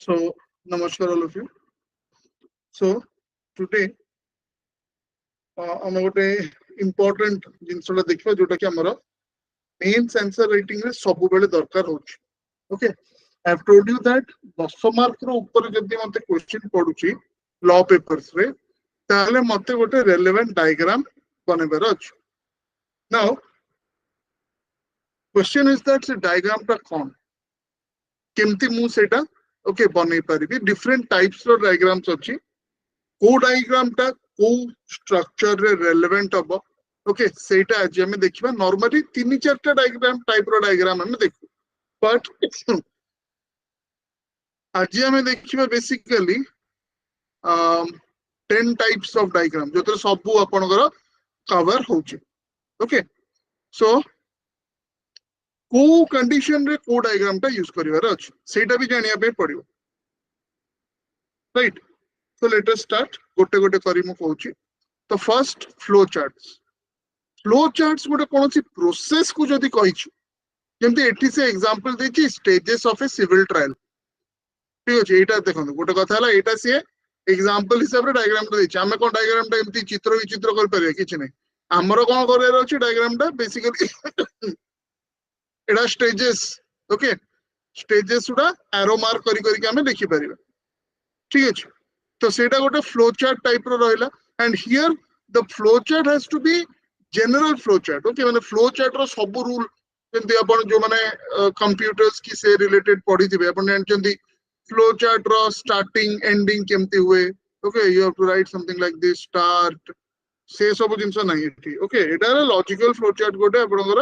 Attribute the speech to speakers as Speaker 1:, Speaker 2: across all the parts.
Speaker 1: So, namaskar all of you. So, today, I'm going to important जिनसटा देखिबा जोटा कि हमर मेंस आंसर राइटिंग रे सब बेले दरकार होची. Okay, I have told you that 10 mark रो ऊपर जदी मते क्वेश्चन पडुची लॉ पेपर्स रे ताले मते गोटे रेलेवेंट डायग्राम बनेबार अछि. नाउ क्वेश्चन इज दैट से डायग्राम टा कोन केमती मु सेटा ओके बनै परिबी. डिफरेंट टाइप्स रो डायग्राम्स अछि. को डायग्राम टा को स्ट्रक्चर रे रेलेवेंट हबो ओके सेटा आज हमें देखिबा. नॉर्मली 3-4 डायग्राम टाइप रो डायग्राम हमें देखु बट आज हमें देखिबा बेसिकली 10 टाइप्स ऑफ डायग्राम जोतर सब आपनकर कवर होची. ओके सो को कंडीशन रे को डायग्राम टा यूज करिवार अछि सेटा भी जानिया पे पड़ियो. Right, so let us start गोटे गोटे करी मु कहूची. तो first flow charts. Flow charts गोटे कोनसी प्रोसेस को जदी कहिछु जेमति एठी से एग्जांपल देछि stages of a civil trial. ठीक अछि, एटा देखंतु गोटे कथा हला एटा से एग्जांपल हिसाब रे डायग्राम टा देछि. हमें कोन डायग्राम टा एमति चित्र विचित्र कर परिया किछ नै. हमरो कोन करियर अछि डायग्राम टा बेसिकली एटा स्टेजेस. ओके स्टेजेस उडा एरो मार्क करी करी के हमें देखि परिबा. ठीक अछि, तो सेटा गोटे फ्लो चार्ट टाइप रो रहला. And here the flow chart has to be general flow chart. Okay माने फ्लो चार्ट रो सब रूल जेंति आपण जो माने कंप्यूटर्स की से रिलेटेड पढी थिबे आपण जानचंदी फ्लो चार्ट रो स्टार्टिंग एंडिंग केमती हुए. Okay you have to write something like this start से सब जिंस नाही एठी. ओके एटा लॉजिकल फ्लो चार्ट गोटे आपनकर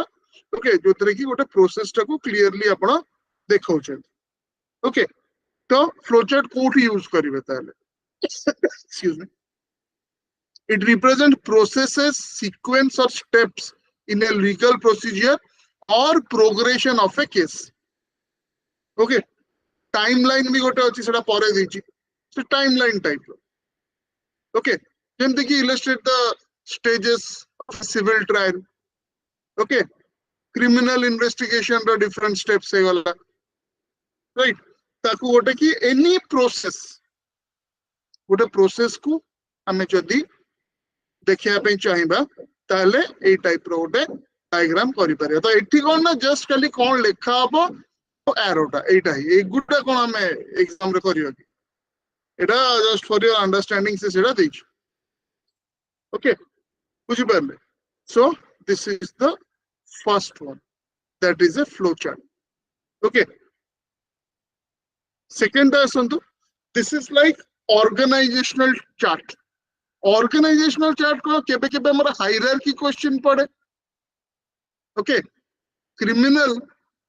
Speaker 1: ओके जोतरे की गोटे प्रोसेस टा को क्लियरली आपण देखौछन. ओके तो फ्लो चार्ट कोठी यूज करिवे ताले excuse me. It represents processes, sequence or steps in a legal procedure or progression of a case. Okay, timeline भी गोटे अछि सेटा परे देछि. So timeline type. Okay, जेमति कि illustrate the stages of a civil trial. Okay, criminal investigation row different steps हे गला. Right, ताकू गोटे कि any process गोटे प्रोसेस को हमें जदी देखिया पे चाहिबा ताले ए टाइप रो गोटे डायग्राम करि पारे. तो एठी कोन ना जस्ट खाली कोन लेखा हबो एरोटा एटा ही ए गुडा कोन हमें एग्जाम रे करियो कि एटा जस्ट फॉर योर अंडरस्टैंडिंग से सेटा देछ. ओके बुझि पारले. So this is the first one that is a flow chart. Okay second आसंतु this is like organizational chart. Organizational chart को केबे केबे हमरा हायरार्की क्वेश्चन पड़े. ओके क्रिमिनल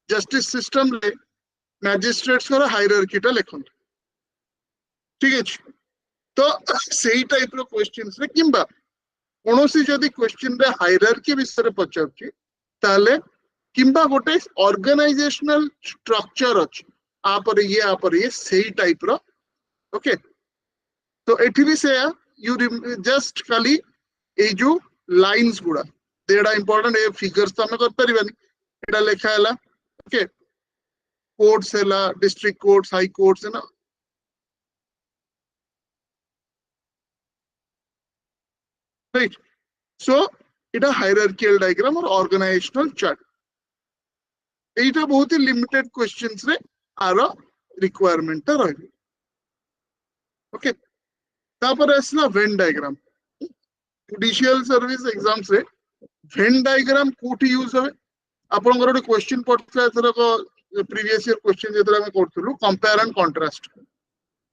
Speaker 1: जस्टिस सिस्टम ले मैजिस्ट्रेट्स को हायरार्की टा लेखन. ठीक अछि, तो सेही टाइप रो क्वेश्चंस रे किंबा कोनोसी जदी क्वेश्चन रे हायरार्की विषय रे पचारछि ताले किंबा गोटे ऑर्गेनाइजेशनल स्ट्रक्चर अछि आ पर ये सेही टाइप रो. ओके तो एठी भी से यू जस्ट खाली ए जो लाइंस गुडा देडा इंपोर्टेंट ए फिगर्स तो हम कर परिबानी एटा लेखा हला. ओके कोर्ट्स हला डिस्ट्रिक्ट कोर्ट्स हाई कोर्ट्स है ना. राइट, सो एटा हायरार्किकल डायग्राम और ऑर्गेनाइजेशनल चार्ट. एटा बहुत ही लिमिटेड क्वेश्चंस रे आरो रिक्वायरमेंट ता रहबे. ओके तापर असला Venn diagram. Judicial service exams रे वेन डायग्राम कोठी यूज होवे. आपन गोटे क्वेश्चन पड़ता एथर को प्रीवियस ईयर क्वेश्चन जेतरा हम करथलु कंपेयर एंड कंट्रास्ट.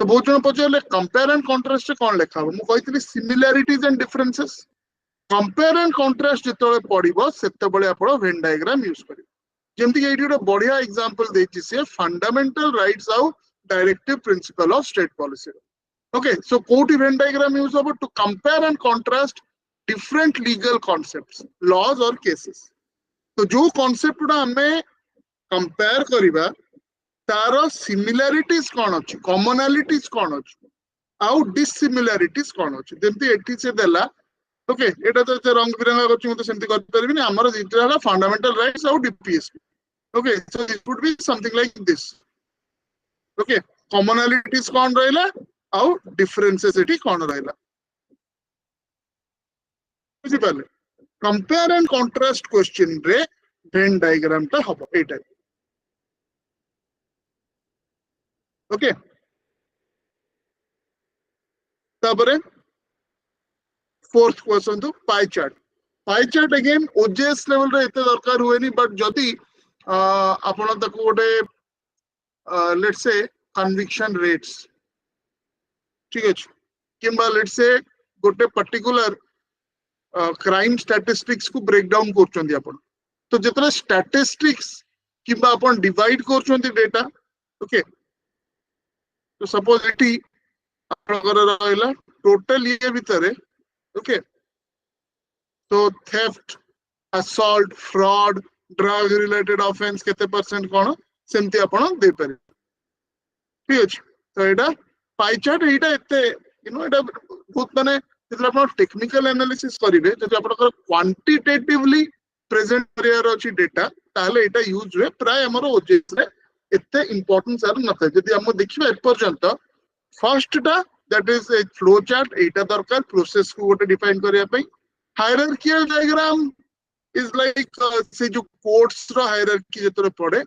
Speaker 1: तो बहुत जन पचारले कंपेयर एंड कंट्रास्ट कोन लेखा हो. मु कहितली similarities and differences. Compare and contrast जेतले पडिबो सेते बळे आपण वेन डायग्राम यूज करियो. जेमति एठी एक बढ़िया एग्जांपल देछि से fundamental rights of directive principle of state policy. Okay, so कोट इवेंट डायग्राम यूज होबो to compare and contrast different legal concepts laws और केसेस. तो जो कॉन्सेप्ट उडा हमें कंपेयर करिबा तारो सिमिलरिटीज कोन अछि कॉमनलिटीज कोन अछि आउ डिसिमिलरिटीज कोन अछि. जेमति एठी से देला. ओके एटा तो रंग बिरंगा अछि मते सेमति कर परबी नि. हमर जेतरा हला फंडामेंटल राइट्स आउ DPSP. Okay so this would be something like this. Okay commonalities कौन रहिला आउ डिफरेंसेस एटी कौन रहिला बुझि पाले कंपेयर एंड कंट्रास्ट क्वेश्चन रे वेन डायग्राम ता हबो एटा ओके तापरे फोर्थ क्वेश्चन तो pie chart again OJS level रे एते दरकार हुएनी बट जदी आपण तको गोटे लेट्स से कन्विक्शन रेट्स ठीक अछि किंबा लेट्स से गोटे पर्टिकुलर क्राइम स्टैटिस्टिक्स को ब्रेक डाउन करछन्ती आपण तो जेतरे स्टैटिस्टिक्स किंबा आपण डिवाइड करछन्ती डेटा ओके तो सपोज एटी आपनकर रहला टोटल ये भितरे ओके तो theft assault fraud drug related offense केते परसेंट कोन सेमती आपण दे पारे ठीक अछि तो एटा पाई चार्ट एटा एते यू नो एटा बहुत माने जेतले आपण टेक्निकल एनालिसिस करिवे जदि आपण क्वांटिटेटिवली प्रेजेंट करियार अछि डेटा ताले एटा यूज रे प्राय हमर ओजेस रे एते इंपोर्टेंस आर नथे जदि हम देखिबा ए पर्यंत फर्स्ट टा that is a flow chart एटा दरकार प्रोसेस को गोटे डिफाइन करिया पई hierarchical diagram is like say जो codes रो hierarchy जेतरे पड़े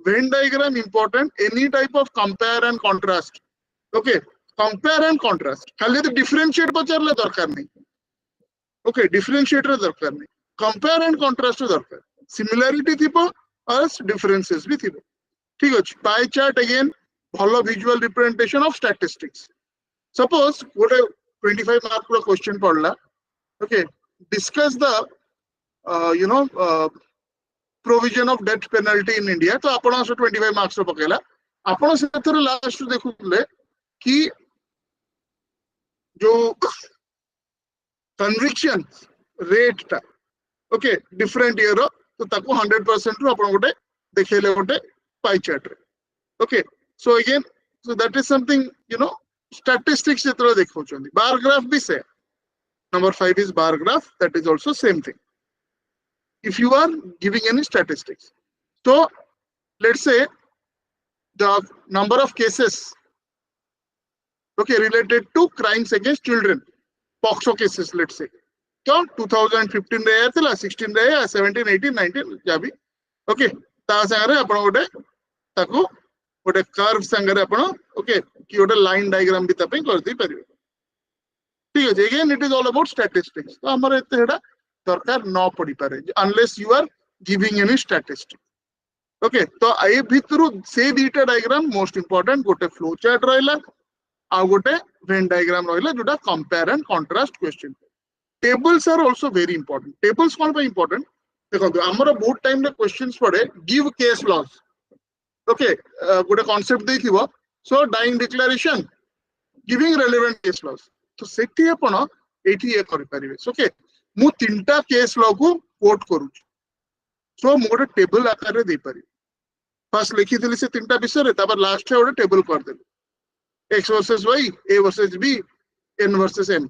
Speaker 1: Venn diagram important any type of compare and contrast okay compare and contrast खाली तो differentiate पचारले दरकार नहीं okay differentiate रे दरकार नहीं compare and contrast रे दरकार similarity थिपो और differences भी थिपो ठीक अछि pie chart again भलो visual representation of statistics suppose गोटे 25 मार्क रो क्वेश्चन पड़ला okay discuss the you know provision of death penalty in India तो आपण 25 मार्क्स रो पकेला आपण से थर लास्ट देखुले कि जो कन्विक्शन रेट ता ओके डिफरेंट ईयर रो तो ताको 100% रो आपण गोटे देखेले गोटे पाई चार्ट रे okay so again so that is something you know statistics जेतरो देखौचंदी बार ग्राफ भी से number 5 is bar graph that is also same thing if you are giving any statistics so let's say the number of cases okay related to crimes against children POCSO cases let's say so 2015 रे आथिला 16 रे 17 18 19 जाबी okay ता संगे आपण गोटे ताको गोटे curve संगे आपण ओके कि गोटे लाइन डायग्राम भी तपे कर दी परिबे ठीक है again it is all about statistics तो हमर एते हेडा दरकार न पड़ी पारे unless you are giving any statistics okay तो ए भितरु से दीटा डायग्राम मोस्ट इंपोर्टेंट गोटे फ्लो चार्ट रहला आ गोटे वेन डायग्राम रहला जोटा compare and contrast question tables are also very important tables कोन पे इंपोर्टेंट देखो हमर बहुत टाइम रे क्वेश्चंस पड़े गिव केस लॉस ओके गोटे कांसेप्ट देथिबो सो dying declaration giving relevant case laws तो सेठी आपण एठी ए करि परिबे ओके मु तीनटा केस लॉ को कोट करू सो मु गोटे टेबल आकार रे दे पारि फर्स्ट लिखि दिली से तीनटा विषय रे तापर लास्ट रे गोटे टेबल कर देली x versus y a versus b n versus m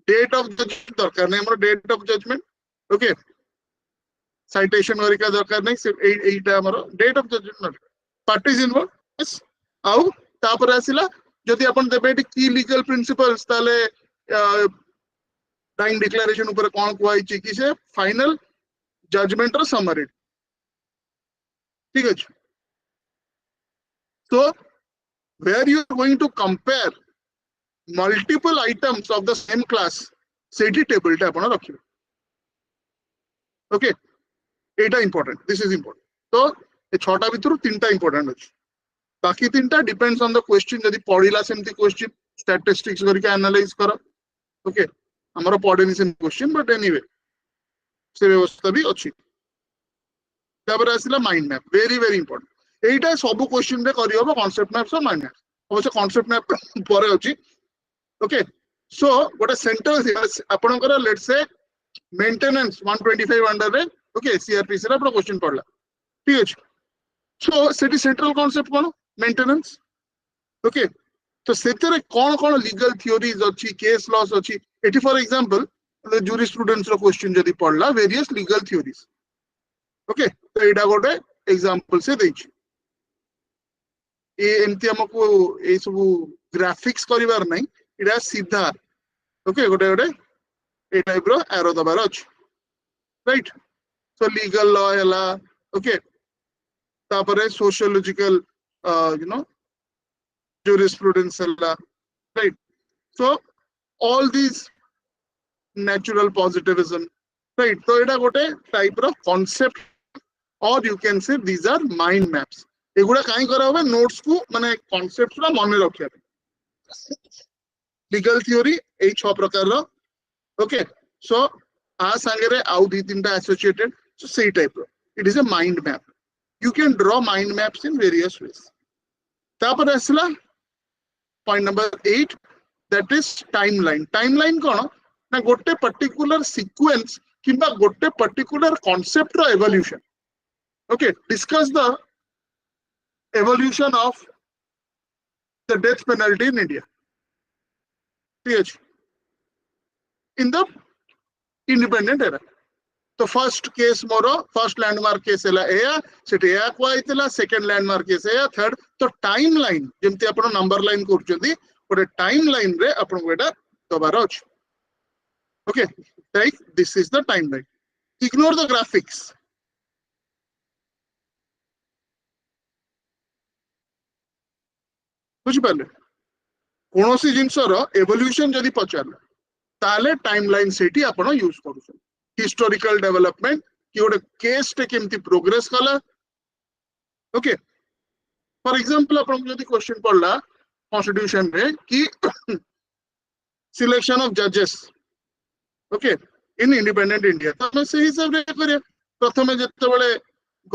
Speaker 1: date of judgment दरकार नै हमर date of judgment okay citation वरिका दरकार नै सिर्फ एटा हमर date of judgment parties involve yes आउ तापर आसिला जदि अपन देबे की लीगल प्रिंसिपल्स ताले डाइंग डिक्लेरेशन ऊपर कौन कुआई कि से फाइनल जजमेंट रो समरी ठीक है so where you are going to compare multiple items of the same class Sethi table टा आपण रखिबे okay Etah important this is important तो ए छटा भितर तीनटा इंपोर्टेंट अछि बाकी तीनटा डिपेंड्स ऑन द क्वेश्चन जदि पढिला सेमती क्वेश्चन स्टैटिस्टिक्स करिका एनालाइज करो ओके हमरो पढेनी सेम क्वेश्चन बट एनीवे से व्यवस्था भी अछि तापर आसिला mind map very very important एटा सब क्वेश्चन रे करियो concept map so mind map अवश्य कांसेप्ट मैप परे अछि ओके सो गोटे सेंटर आपनकर लेट्स से मेंटेनेंस 125 अंडर रे ओके सीआरपीसी रे आपण क्वेश्चन पढला ठीक अछि सो सेटी सेंट्रल कांसेप्ट कोन मेंटेनेंस ओके तो सेतरे कोन कोन लीगल थ्योरीज अछि केस लॉस अछि एटी फॉर एग्जांपल जूरिस्प्रूडेंस रो क्वेश्चन जदी पढला वेरियस लीगल थ्योरीज ओके तो एटा गोटे एग्जांपल से देछि ए एमती हमको ए सब ग्राफिक्स करिवार नै इडा सीधा ओके गोटे गोटे ए टाइप रो एरो दबार अछि राइट सो लीगल लॉ हैला ओके तापरे सोशियोलॉजिकल यू नो jurisprudence हैला right so all these natural positivism right so eta gote type ro concept or you can say these are mind maps eguda kai kara hobe notes ku mane concepts ra mane rakhiya legal theory ei 6 prakar ro okay so a sangere au di tinta associated so say type ro it is a mind map you can draw mind maps in various ways tapare asla point number 8 that is timeline kono na gote particular sequence kimba gote particular concept ro evolution okay discuss the evolution of the death penalty in India in the independent era the first case moro first landmark case hela eya sete eya ko aitela second landmark case eya third to timeline jemti apno number line kurchandi gote timeline re apno eta dabar अछि okay right this is the timeline ignore the graphics बुझी पाले कोनोसी जिंसर evolution जदि पचारला ताले timeline सेठी आपण use करू historical development कि गोटे केस टे केमती प्रोग्रेस कला ओके फॉर एग्जांपल आपण जदि क्वेश्चन पड़ला कॉन्स्टिट्यूशन रे कि सिलेक्शन ऑफ जजेस ओके इन इंडिपेंडेंट इंडिया तो हम से हिसाब रे करिया प्रथमे जते बेले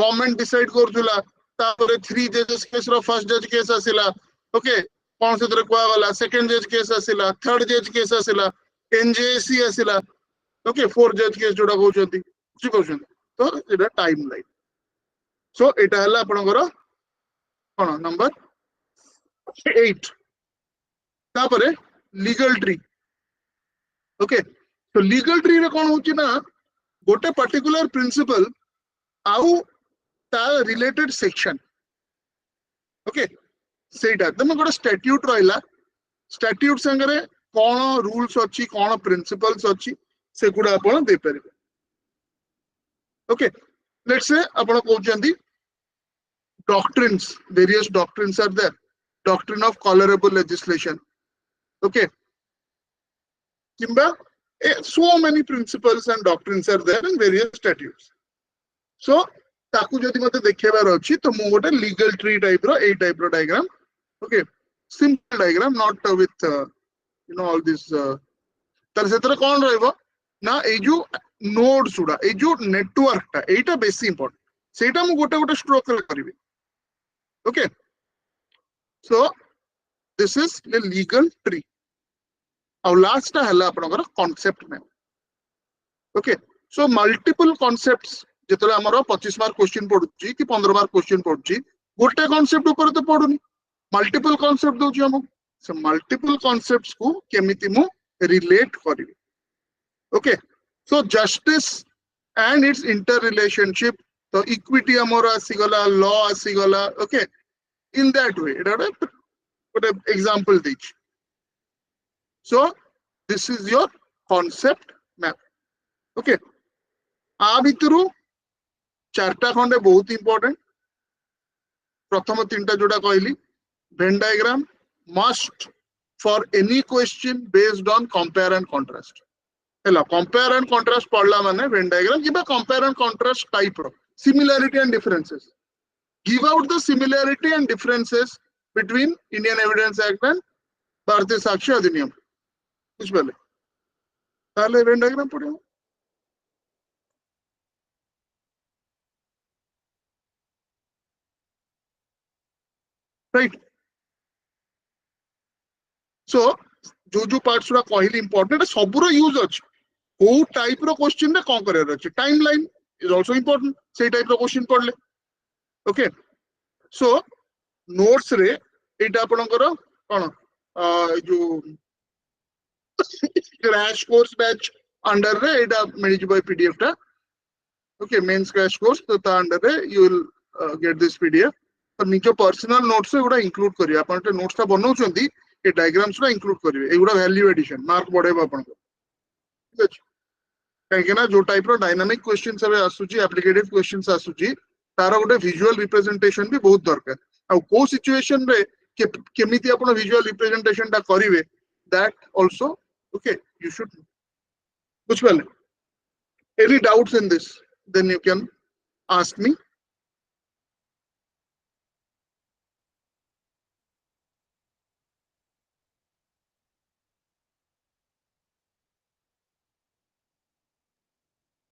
Speaker 1: गवर्नमेंट डिसाइड करथुला तापरे 3 जजेस केस रो फर्स्ट जज केस आसिला ओके कौन से तरह कुआ गला सेकंड जज केस आसिला थर्ड जज केस आसिला एनजेसी आसिला ओके 4 जज केस जोडा कहउछंती बुझी कहउछंती तो एटा टाइमलाइन सो एटा हला आपनकर कोन नंबर 8 तापरे लीगल ट्री ओके तो लीगल ट्री रे कोन होची ना गोटे पर्टिकुलर प्रिंसिपल आउ ता रिलेटेड सेक्शन ओके सेटा तुम गोटे स्टैट्यूट रहिला स्टैट्यूट संगरे कोन रूल्स अछि कोन प्रिंसिपल्स अछि से गुडा आपण दे परिबे ओके लेट्स से आपण कहउचंदी doctrines various doctrines are there doctrine of tolerable legislation okay kimba so many principles and doctrines are there in various statutes so ताकू जदि मते देखेबार अछि तो मु गोटे लीगल ट्री टाइप रो ए टाइप रो diagram okay simple diagram not with you know all this तर सेतर कोन रहइबो ना ए जो नोड्स उडा ए जो नेटवर्क ता एटा बेसी इंपोर्टेंट सेटा मु गोटे गोटे स्ट्रोक रे करबी okay so this is the legal tree और लास्ट हला आपनकर concept map okay so multiple concepts जेतले हमरो 25 मार्क क्वेश्चन पडुची कि 15 मार्क क्वेश्चन पडुची गोटे कांसेप्ट ऊपर तो पडुनी मल्टीपल कांसेप्ट दोची हम सो मल्टीपल कांसेप्ट्स को केमिति मु रिलेट करिवि okay so justice and its inter relationship तो इक्विटी हमरो आसी गला लॉ आसी गला ओके इन दैट वे एटा गोटे एग्जांपल दिच so this is your concept map okay आ भितरु चारटा खंडे बहुत इंपोर्टेंट प्रथम तीनटा जोटा कहली Venn diagram must for any question based on compare and contrast हैला कंपेयर एंड कंट्रास्ट पढ़ला माने वेन डायग्राम किबा कंपेयर एंड कंट्रास्ट टाइप रो similarity and differences give out the similarity and differences between Indian Evidence Act and भारतीय साक्ष्य अधिनियम कुछ पहले ताले वेन डायग्राम पढ़ियो राइट सो जो जो पार्ट्स रा कहली इंपोर्टेंट सब रो यूज अछि को टाइप रो क्वेश्चन रे कोन करे अछि टाइमलाइन इज आल्सो इंपोर्टेंट से टाइप रो क्वेश्चन पढ़ले ओके सो नोट्स रे एटा आपनकर कोन जो क्रैश कोर्स बैच अंडर रे एटा मिल जबो पीडीएफ टा ओके मेंस क्रैश कोर्स तो ता अंडर रे you will get this PDF तो निज पर्सनल नोट्स एगुड़ा इंक्लूड करिए आपण जे नोट्स ता बनाउछंती ए डायग्राम्स रा इंक्लूड करिवे एगुड़ा वैल्यू एडिशन मार्क बढ़ेबा आपण को ठीक अछि कहीं ना जो टाइप रो डायनामिक क्वेश्चंस अब आसुची एप्लिकेटिव क्वेश्चंस आसुची तार गोटे विजुअल रिप्रेजेंटेशन भी बहुत दरकार आ को सिचुएशन रे केमिति आपण विजुअल रिप्रेजेंटेशन ता करिवे that also okay you should बुझ पाले any doubts in this then you can ask me